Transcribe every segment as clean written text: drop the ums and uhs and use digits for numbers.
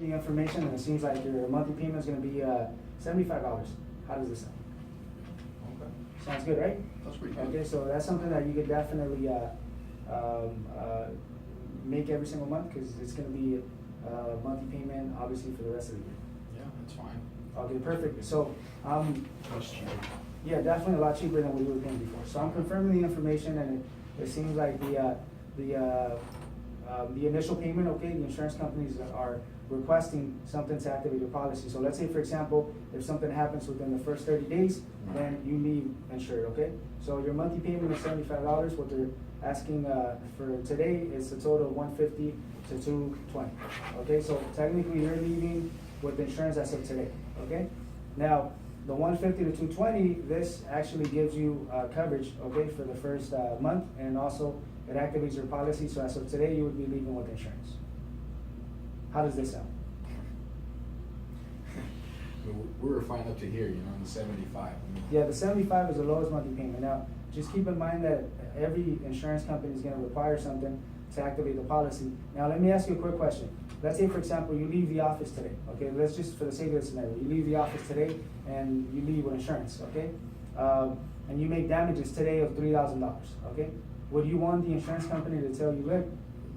the information, and it seems like your monthly payment is gonna be $75. How does this sound? Okay. Sounds good, right? That's pretty good. Okay, so that's something that you could definitely make every single month, because it's gonna be a monthly payment, obviously, for the rest of the year. Yeah, that's fine. Okay, perfect. So, Much cheaper. yeah, definitely a lot cheaper than what we were paying before. So I'm confirming the information, and it seems like the initial payment, okay, the insurance companies are requesting something to activate your policy. So let's say, for example, if something happens within the first 30 days, then you leave insured, okay? So your monthly payment is $75. What they're asking for today is a total of $150 to $220. Okay, so technically you're leaving with insurance as of today. Okay, now the $150 to $220, this actually gives you coverage, okay, for the first month, and also it activates your policy. So as of today, you would be leaving with insurance. How does this sound? We were fine up to here, you know, in the 75. Yeah, the 75 is the lowest monthly payment. Now, just keep in mind that every insurance company is going to require something to activate the policy. Now, let me ask you a quick question. Let's say, for example, you leave the office today. Okay, let's just, for the sake of the scenario, you leave the office today and you leave with insurance. Okay, and you make damages today of $3,000. Okay, would you want the insurance company to tell you, look,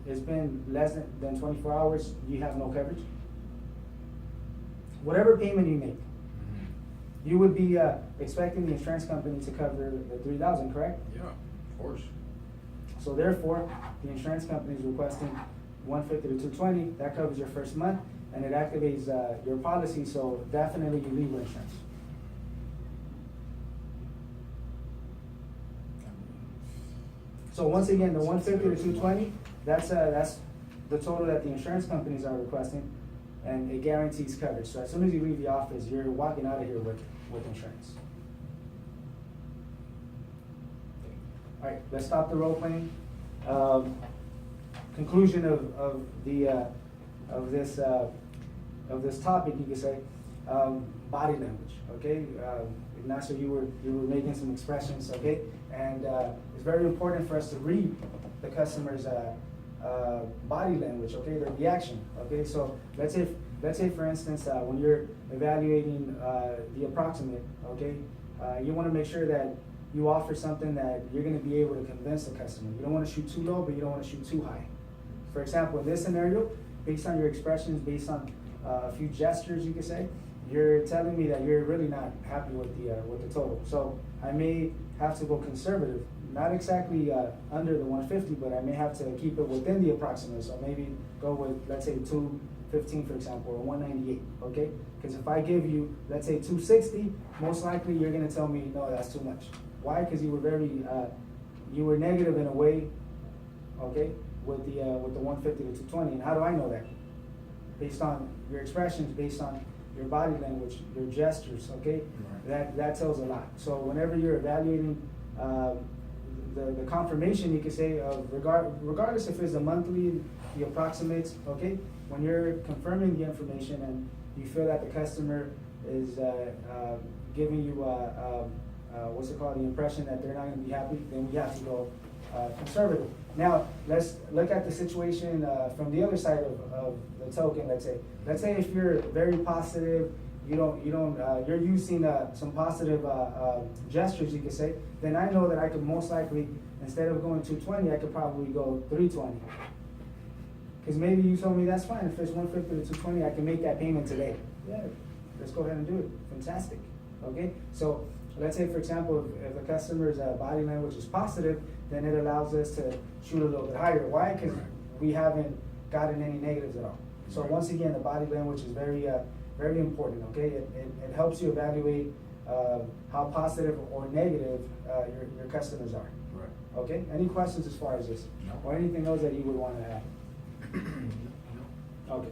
it's been less than 24 hours, you have no coverage? Whatever payment you make, you would be expecting the insurance company to cover the $3,000, correct? Yeah, of course. So therefore, the insurance company is requesting $150 to $220. That covers your first month, and it activates your policy. So definitely, you leave with insurance. So once again, the $150 to $220, that's the total that the insurance companies are requesting, and it guarantees coverage. So as soon as you leave the office, you're walking out of here with insurance. All right, let's stop the role playing. Conclusion of this topic, you could say, body language. Okay, Ignacio, you were making some expressions. Okay, and it's very important for us to read the customer's body language. Okay, their reaction. Okay, so let's say for instance, when you're evaluating the approximate, okay, you want to make sure that you offer something that you're going to be able to convince the customer. You don't want to shoot too low, but you don't want to shoot too high. For example, in this scenario, based on your expressions, based on a few gestures, you could say, you're telling me that you're really not happy with the total. So I may have to go conservative, not exactly under the 150, but I may have to keep it within the approximate. So maybe go with, let's say, 215, for example, or 198, okay? Because if I give you, let's say, 260, most likely you're going to tell me, no, that's too much. Why? Because you were you were negative in a way, okay, with the 150 to 220. And how do I know that? Based on your expressions, based on your body language, your gestures, okay? Right. That tells a lot. So whenever you're evaluating the confirmation, you can say, regardless if it's the monthly, the approximates, okay? When you're confirming the information and you feel that the customer is giving you what's it called, the impression that they're not going to be happy, then we have to go conservative. Now, let's look at the situation from the other side of the token. Let's say if you're very positive, you're using some positive gestures, you could say, then I know that I could most likely, instead of going 220, I could probably go 320. Because maybe you told me that's fine. If it's 150 to 220, I can make that payment today. Yeah, let's go ahead and do it. Fantastic. Okay, so let's say, for example, if the customer's body language is positive, then it allows us to shoot a little bit higher. Why? Because we haven't gotten any negatives at all. So once again, the body language is very, very important. Okay, it helps you evaluate how positive or negative your customers are. Right. Okay. Any questions as far as this, No. or anything else that you would want to add? No. Okay.